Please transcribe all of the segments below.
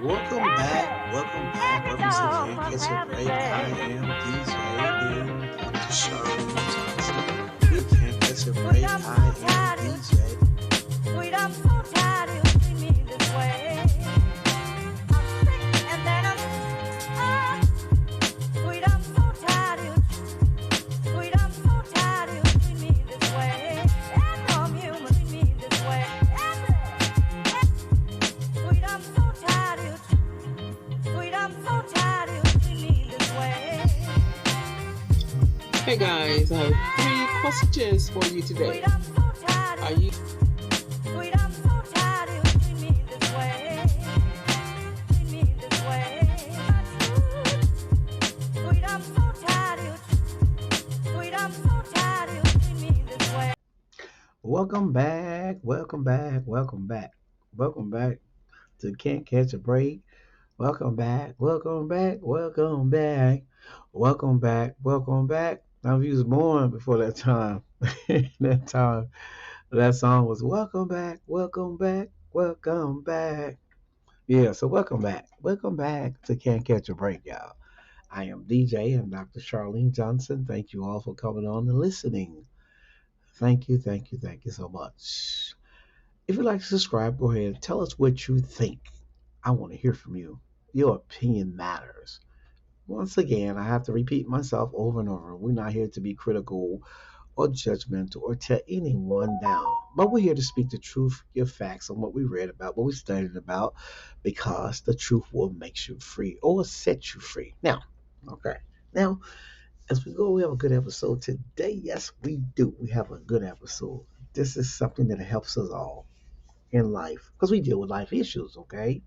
Welcome back. Welcome back. Welcome to Can't Catch a Break. I am DJ and Dr. Charlene Johnson. We can't catch a break. I am DJ. Sweet, I'm so tired you see me this way. I'm sick and then sweet, I'm so tired sweet, I'm so tired you see me this way. And from human see me this way. Sweet, I'm so tired sweet, I'm so tired you see me this way. Hey guys, I have three questions for you today. Sweet, I'm so tired Are you sweet, I'm so tired you see me this way. See me this way. Sweet, I'm so tired sweet, I'm so tired you see me this way. Welcome back. Welcome back. Welcome back. Welcome back to Can't Catch a Break. Welcome back. Welcome back. Welcome back. Welcome back. Welcome back. Now, if you was born before that time, that time, that song was Welcome Back. Welcome Back. Welcome Back. Yeah, so welcome back. Welcome back to Can't Catch a Break, y'all. I am DJ and Dr. Charlene Johnson. Thank you all for coming on and listening. Thank you, thank you, thank you so much. If you'd like to subscribe, go ahead and tell us what you think. I want to hear from you. Your opinion matters. Once again, I have to repeat myself over and over. We're not here to be critical or judgmental or tear anyone down. But we're here to speak the truth, give facts on what we read about, what we studied about, because the truth will make you free or set you free. Now, okay. Now, as we go, we have a good episode today. Yes, we do. We have a good episode. This is something that helps us all in life because we deal with life issues, okay?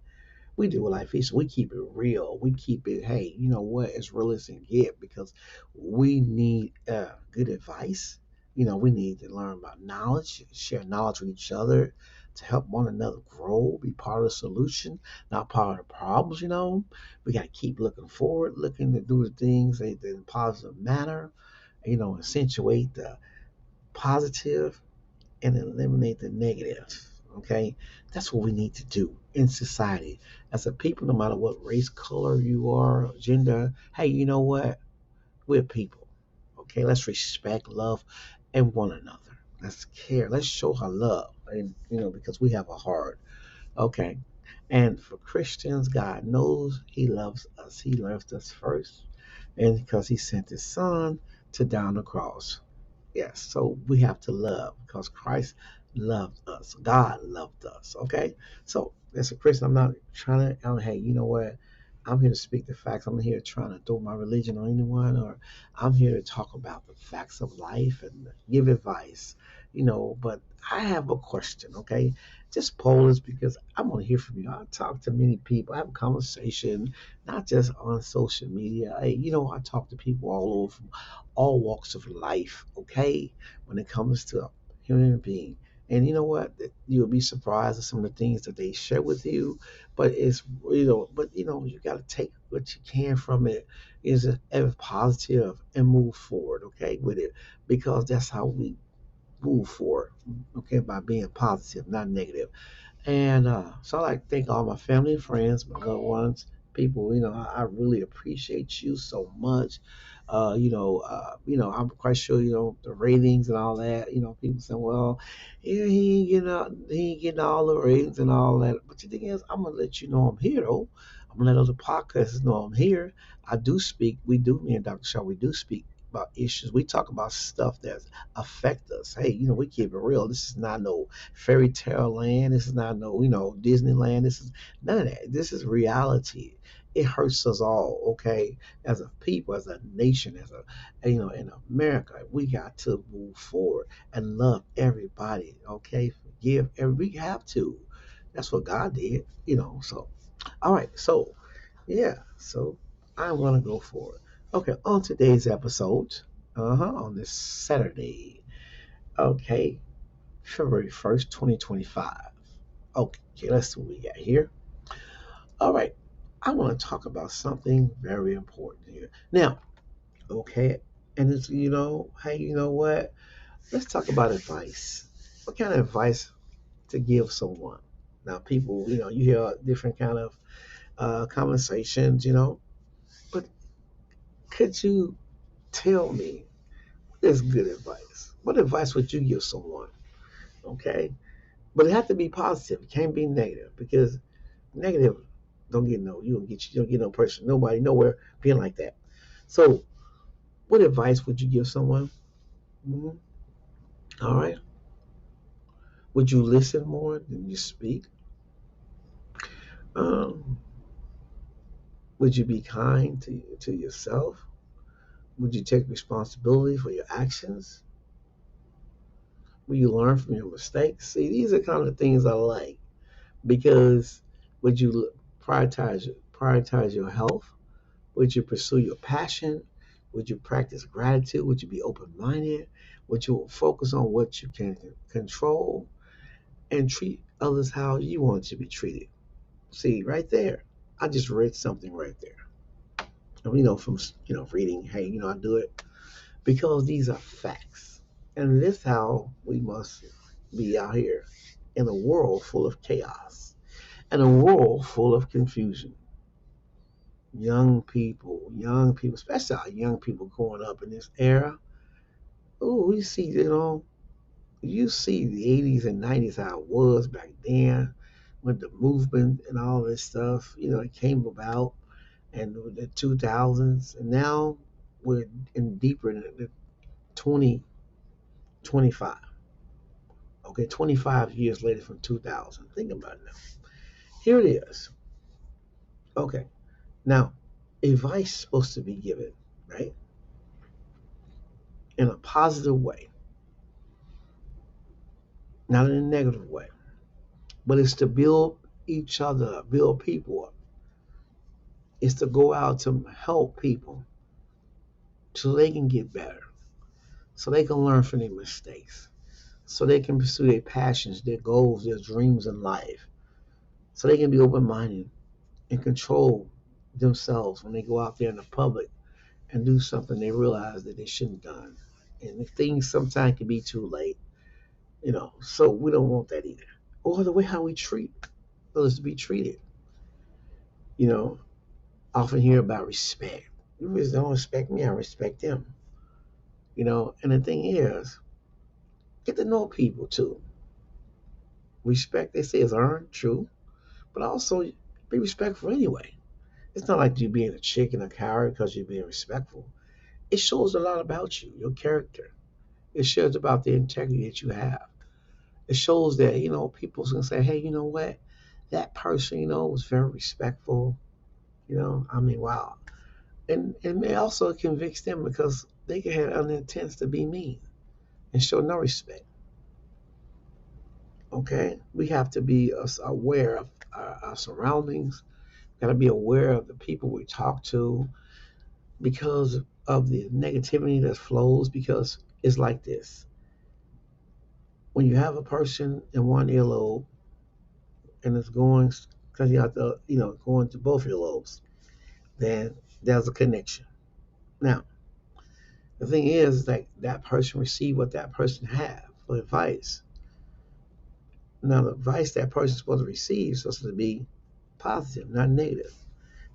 We deal with life issues. We keep it real. We keep it, hey, you know what, as real as it can get because we need good advice. We need to learn about knowledge, share knowledge with each other to help one another grow, be part of the solution, not part of the problems. We got to keep looking forward, looking to do the things in a positive manner, accentuate the positive and eliminate the negative. Okay, that's what we need to do in society as a people, no matter what race, color you are, gender. Hey, you know what? We're people. Okay, let's respect, love, and one another. Let's care. Let's show our love, and because we have a heart. Okay, and for Christians, God knows He loves us. He loved us first, and because He sent His Son to die on the cross. Yes, so we have to love because Christ loved us. God loved us. Okay, so as a Christian, I'm not trying to. Hey, you know what? I'm here to speak the facts. I'm here trying to throw my religion on anyone, or I'm here to talk about the facts of life and give advice. But I have a question. Okay, just poll this because I want to hear from you. I talk to many people. I have a conversation, not just on social media. Hey, I talk to people all over all walks of life, okay, when it comes to a human being. And you know what? You'll be surprised at some of the things that they share with you. But you got to take what you can from it is ever positive and move forward, okay, with it, because that's how we move forward, okay, by being positive, not negative. And so I like to thank all my family and friends, my loved ones, people. I really appreciate you so much. I'm quite sure the ratings and all that. People say, well, yeah, he ain't getting all the ratings and all that. But the thing is, I'm gonna let you know I'm here though. I'm gonna let other podcasters know I'm here. I do speak. We do. Me and Dr. Shaw, we do speak about issues. We talk about stuff that affect us. Hey, we keep it real. This is not no fairy tale land. This is not no, Disneyland. This is none of that. This is reality. It hurts us all, okay? As a people, as a nation, in America, we got to move forward and love everybody, okay? Forgive we have to. That's what God did. So, all right. So, yeah. So, I want to go forward. Okay, on today's episode, on this Saturday, okay, February 1st, 2025. Okay, let's see what we got here. All right, I want to talk about something very important here. Now, okay, and it's, hey, you know what? Let's talk about advice. What kind of advice to give someone? Now, people, you hear different kind of conversations, But could you tell me what is good advice? What advice would you give someone? Okay, but it has to be positive. It can't be negative because negative don't get no. You don't get no person, nobody, nowhere being like that. So, what advice would you give someone? Mhm. All right. Would you listen more than you speak? Um, would you be kind to yourself? Would you take responsibility for your actions? Will you learn from your mistakes? See, these are kind of things I like because would you prioritize your health? Would you pursue your passion? Would you practice gratitude? Would you be open minded? Would you focus on what you can control and treat others how you want to be treated? See, right there, I just read something right there. And, from reading, hey, I do it because these are facts, and this is how we must be out here in a world full of chaos and a world full of confusion. Young people, especially our young people growing up in this era. Oh, you see the 80s and 90s how it was back then with the movement and all this stuff. It came about and the 2000s, and now we're in deeper in the 2025. Okay, 25 years later from 2000. Think about it now. Here it is. Okay, now advice is supposed to be given, right, in a positive way, not in a negative way, but it's to build each other up, build people up. It's to go out to help people so they can get better, so they can learn from their mistakes, so they can pursue their passions, their goals, their dreams in life, so they can be open minded and control themselves when they go out there in the public and do something they realize that they shouldn't have done. And things sometimes can be too late, so we don't want that either. Or the way how we treat others to be treated. You know, often hear about respect. You just don't respect me, I respect them. And the thing is, get to know people too. Respect, they say, is earned, true, but also be respectful anyway. It's not like you being a chick and a coward because you're being respectful. It shows a lot about you, your character. It shows about the integrity that you have. It shows that, people's gonna say, hey, you know what? That person, was very respectful. I mean, wow. And it may also convict them because they can have other intents to be mean and show no respect. Okay? We have to be aware of our surroundings, got to be aware of the people we talk to because of the negativity that flows. Because it's like this: when you have a person in one earlobe and it's going, because you have to, going to both earlobes, then there's a connection. Now, the thing is that that person received what that person had for advice. Now, the advice that person is supposed to receive is supposed to be positive, not negative.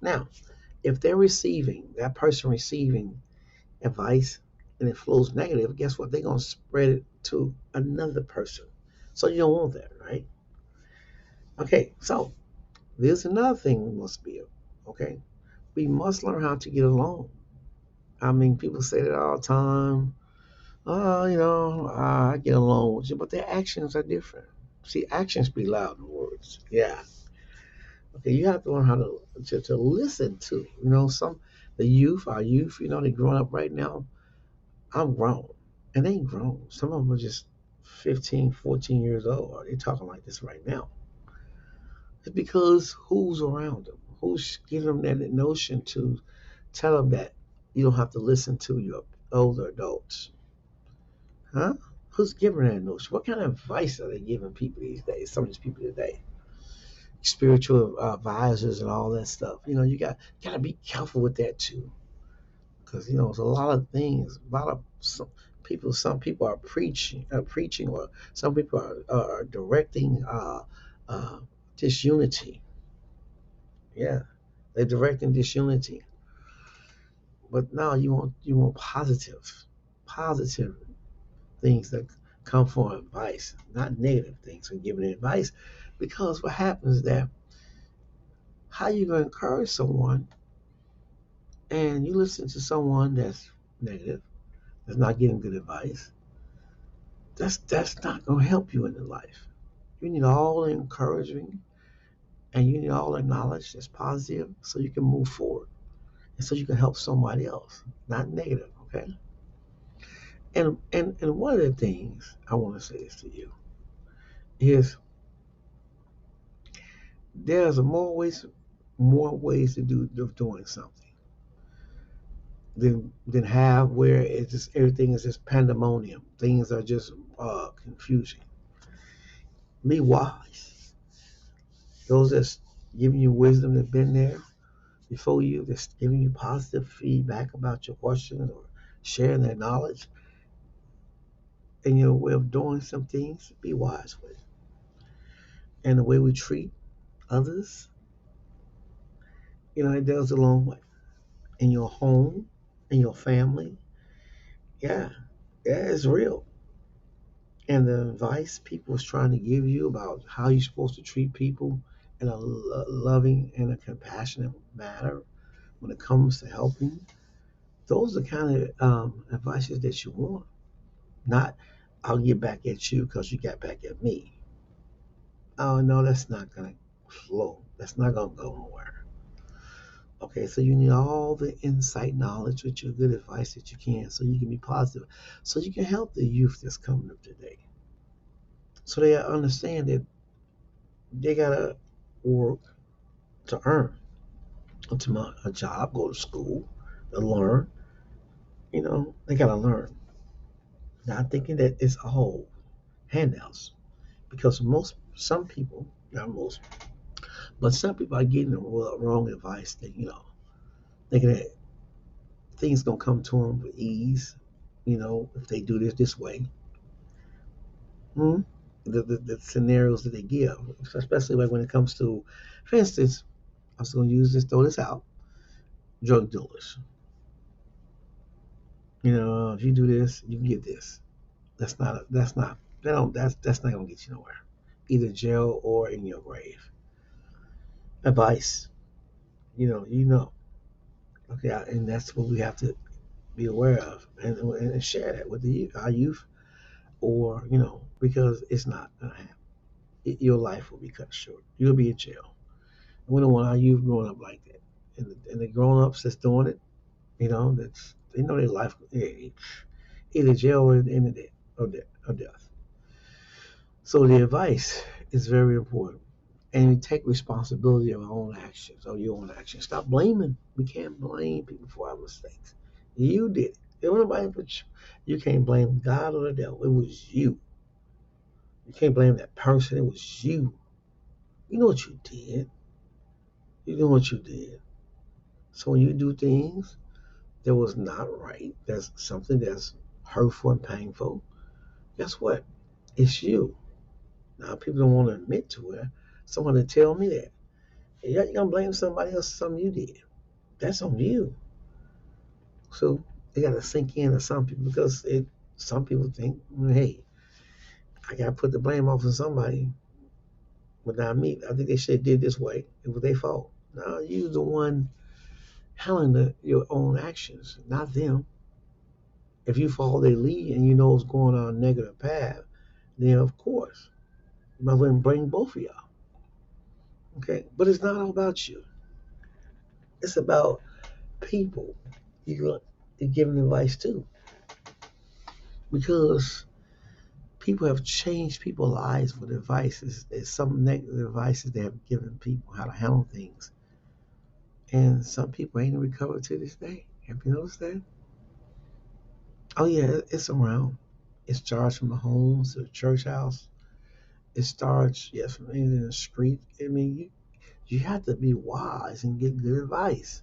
Now, if that person receiving advice and it flows negative, guess what? They're going to spread it to another person. So you don't want that, right? Okay, so there's another thing we must be, okay? We must learn how to get along. I mean, people say that all the time. Oh, I get along with you, but their actions are different. See, actions be louder than words. Yeah. Okay, you have to learn how to listen to. Our youth, they growing up right now. I'm grown, and they ain't grown. Some of them are just 15, 14 years old. They talking like this right now. It's because who's around them? Who's giving them that notion to tell them that you don't have to listen to your older adults? Huh? Who's giving that notion? What kind of advice are they giving people these days? Some of these people today, spiritual advisors and all that stuff. You got to be careful with that too, because there's a lot of things. A lot of people. Some people are preaching, or some people are directing uh, disunity. Yeah. They're directing disunity. But now you want positive things that come from advice, not negative things from giving advice. Because what happens is that how you gonna encourage someone and you listen to someone that's negative, that's not giving good advice, that's not gonna help you in the life. You need all the encouraging and you need all the knowledge that's positive so you can move forward and so you can help somebody else, not negative, okay? And one of the things I want to say this to you is there's more ways to do of doing something than have where it's just everything is just pandemonium. Things are just confusing. Be wise. Those that's giving you wisdom that's been there before you, that's giving you positive feedback about your questions or sharing their knowledge and your way of doing some things. Be wise with it. And the way we treat others, it goes a long way. In your home, in your family, yeah, yeah, it's real. And the advice people is trying to give you about how you're supposed to treat people in a loving and a compassionate manner when it comes to helping, those are the kind of advices that you want. Not, I'll get back at you because you got back at me. Oh, no, that's not going to flow. That's not going to go nowhere. Okay, so you need all the insight knowledge with your good advice that you can so you can be positive, so you can help the youth that's coming up today. So they understand that they gotta work to earn a job, go to school, to learn. They gotta learn. Not thinking that it's all handouts. Because some people, not most, but some people are getting the wrong advice. Thinking that things gonna come to them with ease. If they do this way. Hmm? The scenarios that they give, especially like when it comes to, for instance, I was gonna throw this out, drug dealers. If you do this, you can get this. That's not gonna get you nowhere. Either jail or in your grave. Advice, you know. Okay, and that's what we have to be aware of and share that with our youth, or because it's not gonna happen. Your life will be cut short. You'll be in jail. We don't want our youth growing up like that. And the grown ups that's doing it, that's they know their life either jail or in the death or death. So the advice is very important. And we take responsibility of our own actions or your own actions. Stop blaming. We can't blame people for our mistakes. You did it. There was nobody but you. You can't blame God or the devil. It was you. You can't blame that person. It was you. You know what you did. You know what you did. So when you do things that was not right, that's something that's hurtful and painful, guess what? It's you. Now people don't want to admit to it. Someone to tell me that. Yeah, you're gonna blame somebody else for something you did. That's on you. So it got to sink in to some people because some people think, well, hey, I got to put the blame off on somebody, but not me. I think they should have did this way. It was their fault. No, you the one handling your own actions, not them. If you follow their lead and you know it's going on a negative path, then of course you might as well bring both of y'all. Okay, but it's not all about you. It's about people. You're giving advice too, because people have changed people's lives with advices. There's some negative advices they have given people how to handle things, and some people ain't recovered to this day. Have you noticed that? Oh yeah, it's around. It starts from the homes to the church house. It starts, yes, from in the street. I mean, you have to be wise and get good advice.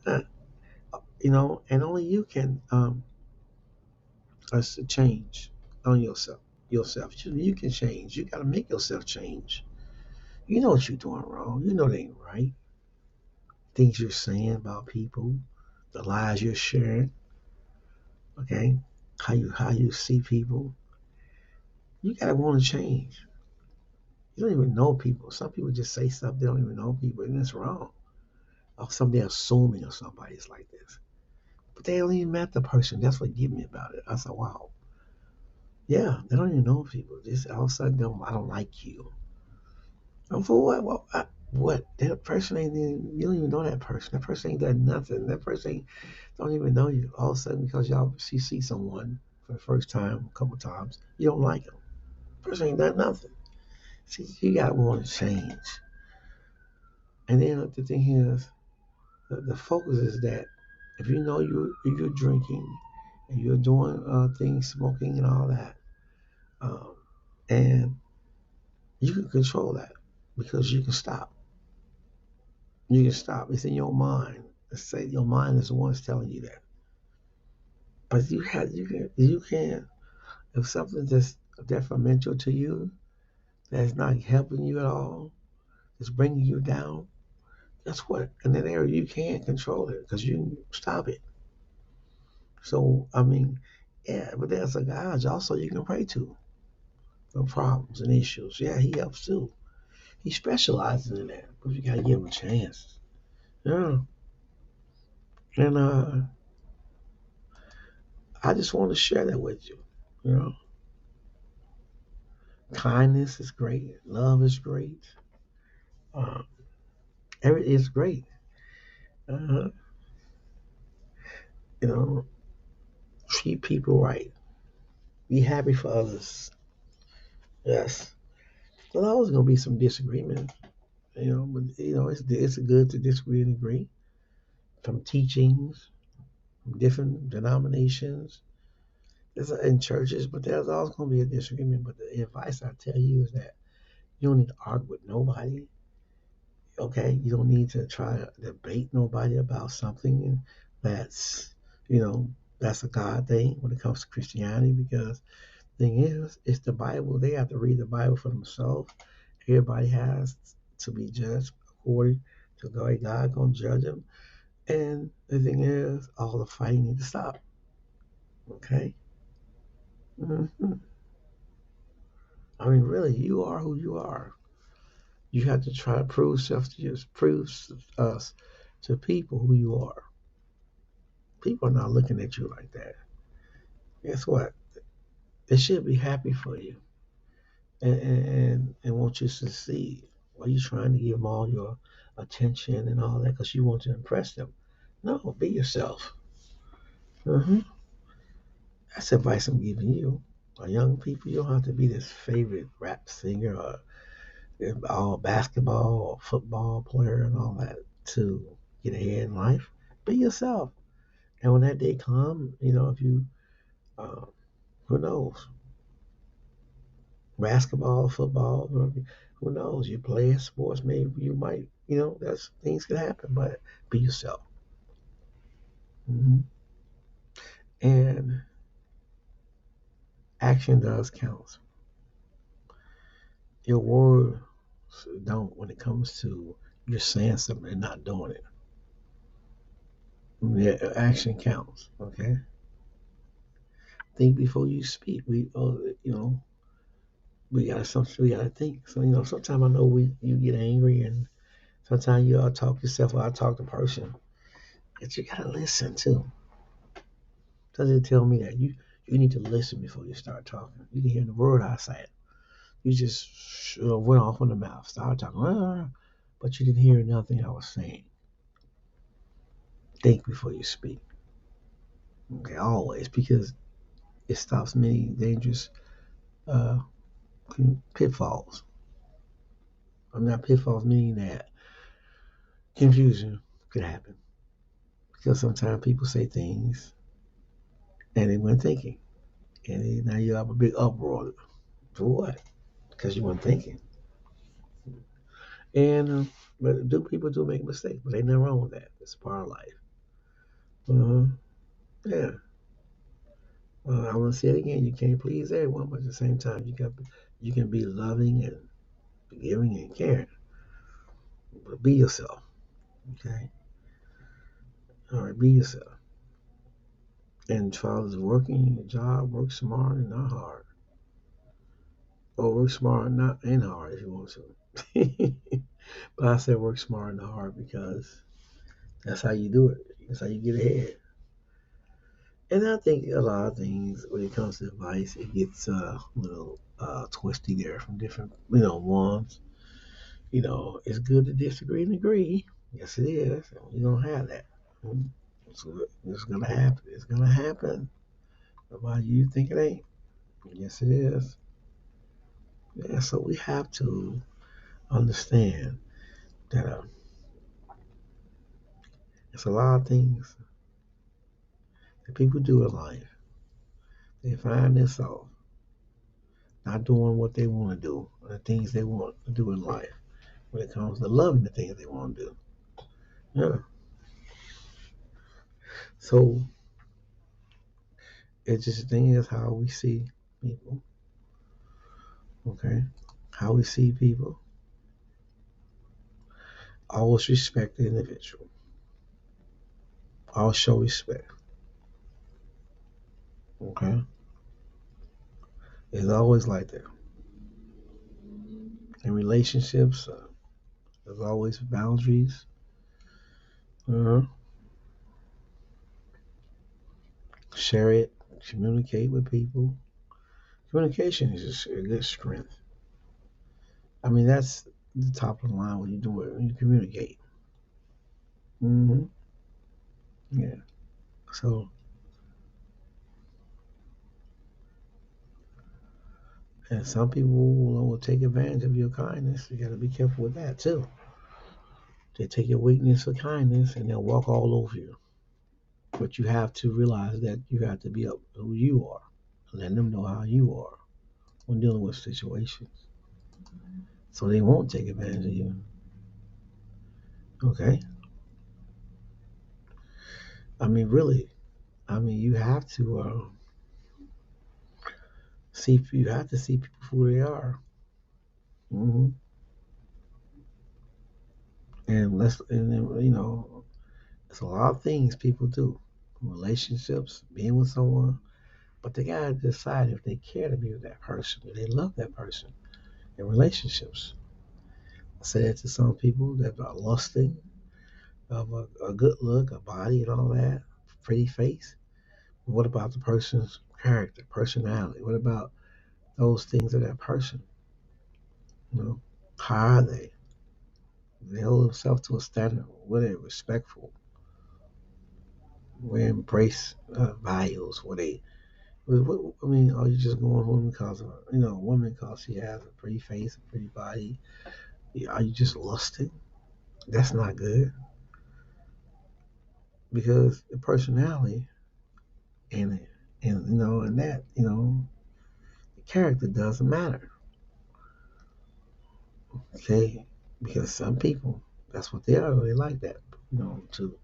Uh, and only you can us to change on yourself. You can change. You got to make yourself change. You know what you're doing wrong. You know it ain't right. things you're saying about people, the lies you're sharing, okay, how you see people. You gotta want to change. You don't even know people. Some people just say stuff they don't even know people, and it's wrong. Or something they're assuming of somebody's like this, but they don't even met the person. That's what get me about it. I said, wow, yeah, they don't even know people. Just all of a sudden, I don't like you. And for what? What? That person ain't even, you don't even know that person. That person ain't done nothing. That person ain't, don't even know you. All of a sudden, because you see someone for the first time, a couple times, you don't like them. Person ain't done nothing. See, you gotta want to change. And then the thing is, the focus is that if you know you're drinking and you're doing things, smoking and all that, um, and you can control that because you can stop. You can stop. It's in your mind. Let's say your mind is the one that's telling you that. But you can if something that's detrimental to you that's not helping you at all, that's bringing you down. Guess what? In that area, you can't control it because you stop it. So I mean, yeah, but there's a God also you can pray to for problems and issues. Yeah, He helps too. He specializes in that, but you gotta give Him a chance. Yeah, and I just want to share that with you. You know, kindness is great. Love is great. Um, everything is great. Uh, you know, treat people right. Be happy for others. Yes. There's always gonna be some disagreement. But it's good to disagree and agree from teachings, from different denominations. There's in churches, but there's always gonna be a disagreement. But the advice I tell you is that you don't need to argue with nobody. Okay, you don't need to try to debate nobody about something that's you know that's a God thing when it comes to Christianity because the thing is it's the Bible. They have to read the Bible for themselves. Everybody has to be judged according to God. God gonna judge them. And the thing is, all the fighting need to stop. Okay. hmm I mean, really, you are who you are. You have to try to prove us to people who you are. People are not looking at you like that. Guess what? They should be happy for you and want you to succeed. Why are you trying to give them all your attention and all that because you want to impress them? No, be yourself. hmm That's advice I'm giving you. Young people, you don't have to be this favorite rap singer or all basketball or football player and all that to get ahead in life. Be yourself. And when that day comes, if you, uh, who knows, basketball, football, who knows? You play sports, maybe you might, that's things can happen, but be yourself. hmm And action does count. Your words don't when it comes to you're saying something and not doing it. Yeah, action counts. Okay, think before you speak. We gotta think. So sometimes I know you get angry and sometimes you talk yourself or I talk to person. But you gotta listen too. Doesn't tell me that you need to listen before you start talking. You can hear the word I said. You just went off on the mouth, started talking, but you didn't hear nothing I was saying. Think before you speak. Okay, always because it stops many dangerous uh, pitfalls. I'm not pitfalls meaning that confusion could happen because sometimes people say things and they weren't thinking, and now you have a big uproar. For what? Because you weren't thinking. And but do people do make mistakes? But ain't nothing wrong with that. It's part of life. Uh-huh. Yeah. I want to say it again. You can't please everyone, but at the same time, you can be loving and forgiving and caring. But be yourself. Okay. All right, be yourself. And as far as working your job, work smart and not hard. Or work smart and not and hard if you want to. But I said work smart and hard because that's how you do it. That's how you get ahead. And I think a lot of things when it comes to advice, it gets a little twisty there from different, ones. It's good to disagree and agree. Yes, it is. We're gonna have that. It's gonna happen. It's gonna happen. Why you think it ain't? Yes, it is. Yeah. So we have to understand that it's a lot of things that people do in life. They find themselves not doing what they want to do, or the things they want to do in life. When it comes to loving the things they want to do, yeah. So it's just the thing is how we see people. Okay, how we see people. Always respect the individual. Always show respect. Okay, it's always like that in relationships. There's always boundaries. Uh-huh. Share it. Communicate with people. Communication is just a good strength. I mean, that's the top of the line when you do it. When you communicate. Hmm. Yeah. So, and some people will take advantage of your kindness. You got to be careful with that too. They take your weakness for kindness and they'll walk all over you. But you have to realize that you have to be up who you are. Let them know how you are when dealing with situations. So they won't take advantage of you. Okay? I mean, really. I mean, you have to see people for who they are. Hmm. And then, it's a lot of things people do. Relationships, being with someone, but they gotta decide if they care to be with that person, if they love that person in relationships. I say that to some people that are lusting of a good look, a body, and all that, pretty face. What about the person's character, personality? What about those things of that person? You know, how are they? They hold themselves to a standard. Were they respectful? Were they embrace values? Were they? I mean, are you just going home because of a woman because she has a pretty face, a pretty body? Are you just lusting? That's not good because the personality and and that the character doesn't matter. Okay, because some people that's what they are. They like that. To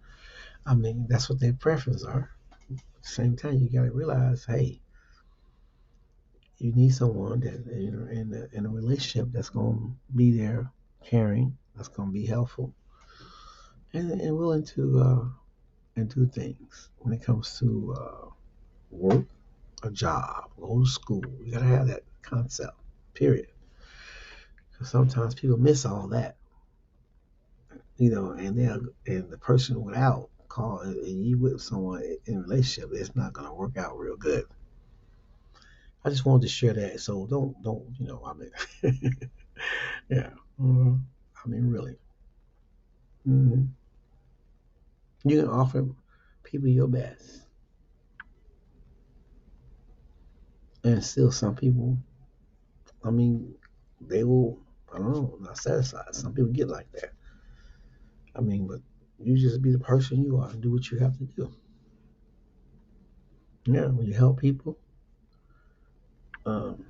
I mean, that's what their preferences are. At the same time, you got to realize, hey, you need someone that in a relationship that's going to be there, caring, that's going to be helpful, and willing to and do things when it comes to work, a job, go to school. You got to have that concept. Period. Because sometimes people miss all that, and the person without call and you with someone in a relationship, it's not going to work out real good. I just wanted to share that. So don't I mean, yeah. Mhm. I mean, really. Hmm. You can offer people your best, and still some people. I mean, they will. I don't know, not satisfied. Some people get like that. I mean, but you just be the person you are and do what you have to do. Yeah, when you help people, um,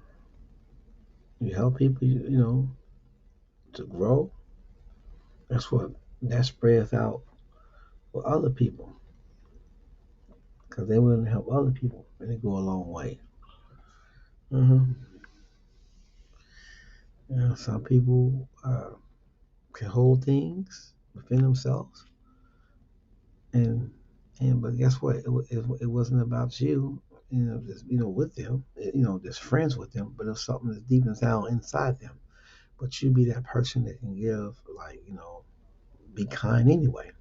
you help people. To grow. That spreads out for other people because they willing to help other people and they go a long way. Hmm. Some people can hold things within themselves and And but guess what? It wasn't about you, just with them, just friends with them, but it was something that's deep down inside them. But you be that person that can give, like, be kind anyway.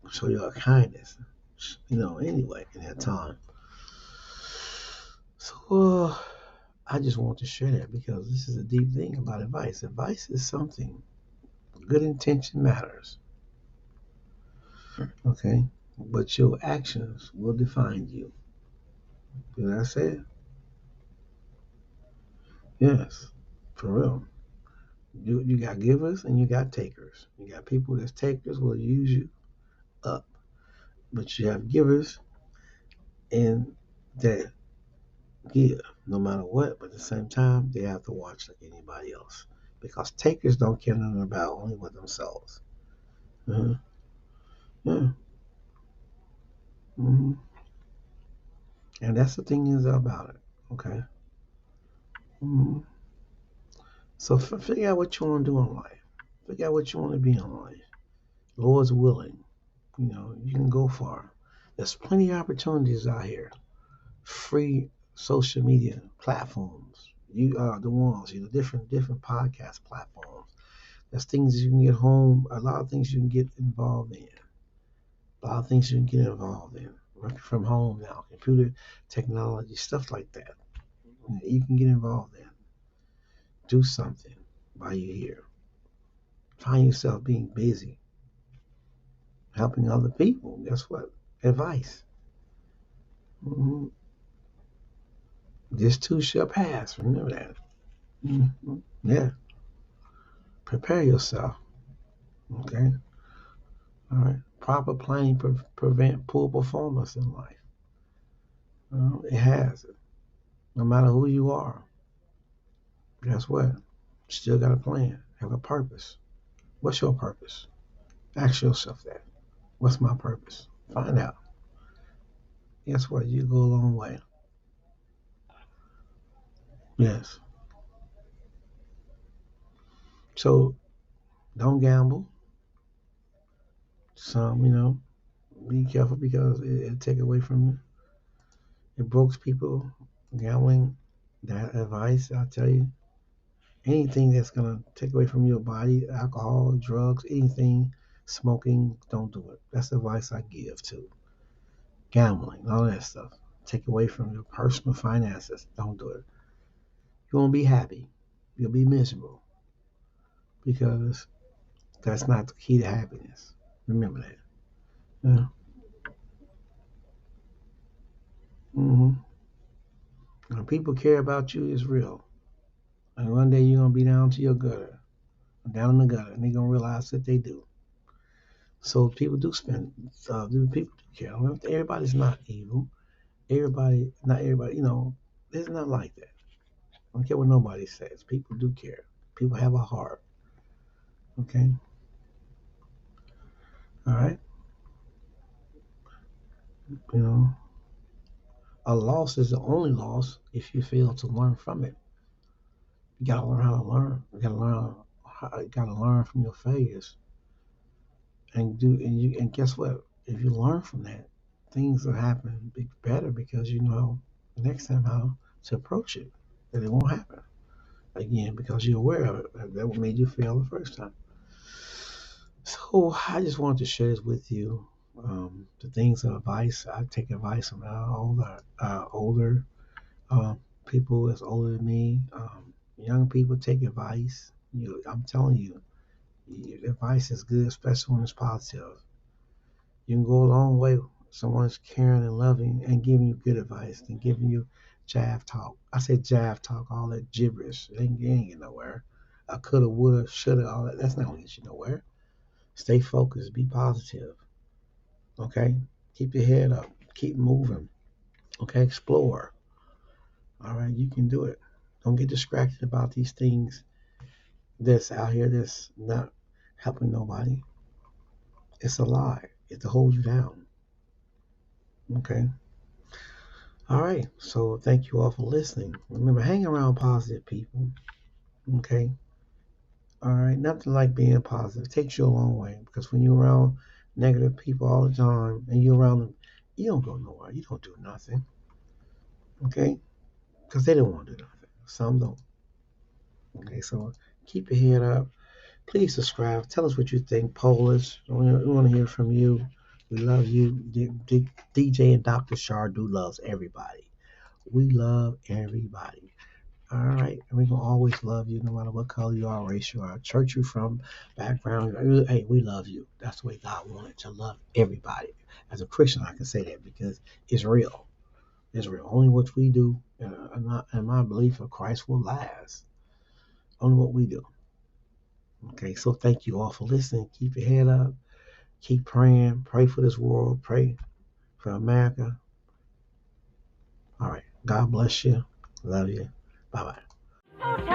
Show your kindness, anyway in that time. So I just want to share that because this is a deep thing about advice. Advice is something. Good intention matters, okay? But your actions will define you. Did I say it? Yes, for real. You got givers and you got takers. You got people that's takers will use you up, but you have givers and that give no matter what. But at the same time, they have to watch like anybody else because takers don't care nothing about only with themselves. Uh-huh. Yeah. Hmm. And that's the thing is about it. Okay. Hmm. So figure out what you want to do in life. Figure out what you want to be in life. Lord's willing, you can go far. There's plenty of opportunities out here. Free social media platforms. You are the ones, different podcast platforms. There's things you can get home, a lot of things you can get involved in. A lot of things you can get involved in. Working from home now, computer technology, stuff like that. You can get involved in. Do something while you're here. Find yourself being busy, helping other people. Guess what? Advice. Hmm. This too shall pass. Remember that. Hmm. Yeah. Prepare yourself. Okay. All right. Proper planning prevent poor performance in life. It has. No matter who you are, guess what? Still got a plan. Have a purpose. What's your purpose? Ask yourself that. What's my purpose? Find out. Guess what? You go a long way. Yes. So don't gamble. Some, be careful because it take away from you. It breaks people. Gambling, that advice, I tell you, anything that's gonna take away from your body, alcohol, drugs, anything, smoking, don't do it. That's the advice I give to gambling, all that stuff. Take away from your personal finances. Don't do it. You won't be happy. You'll be miserable because that's not the key to happiness. Remember that. Yeah. Hmm. When people care about you, it's real. And one day you're gonna be down to your gutter, down in the gutter, and they're gonna realize that they do. So people do spend. People do care. Everybody's not evil. Not everybody. It's not like that. I don't care what nobody says. People do care. People have a heart. Okay. All right. You know, a loss is the only loss if you fail to learn from it. You gotta learn how to learn. You gotta learn from your failures and guess what? If you learn from that, things will happen better because you know next time how to approach it. That it won't happen again because you're aware of it. That what made you fail the first time. So I just wanted to share this with you. The things of advice. I take advice from older people that's older than me. Young people take advice. I'm telling you, advice is good, especially when it's positive. You can go a long way. Someone's caring and loving and giving you good advice and giving you jav talk. I say jav talk, all that gibberish. It ain't get nowhere. I coulda, woulda, shoulda, all that. That's not gonna get you nowhere. Stay focused. Be positive. Okay. Keep your head up. Keep moving. Okay. Explore. All right. You can do it. Don't get distracted about these things that's out here that's not helping nobody. It's a lie. It's to hold you down. Okay. All right. So thank you all for listening. Remember, hang around positive people. Okay. All right. Nothing like being positive. It takes you a long way because when you're around negative people all the time, and you're around them, you don't go nowhere. You don't do nothing, okay? Because they don't want to do nothing. Some don't. Okay, so keep your head up. Please subscribe. Tell us what you think. Poll us. We want to hear from you. We love you. DJ and Dr. Shardu loves everybody. We love everybody. All right, and we're gonna always love you, no matter what color you are, race you are, church you from, background. Hey, we love you. That's the way God wanted to love everybody. As a Christian, I can say that because it's real. It's real. Only what we do, and my belief of Christ will last. Only what we do. Okay, so thank you all for listening. Keep your head up. Keep praying. Pray for this world. Pray for America. All right. God bless you. Love you. Bye bye.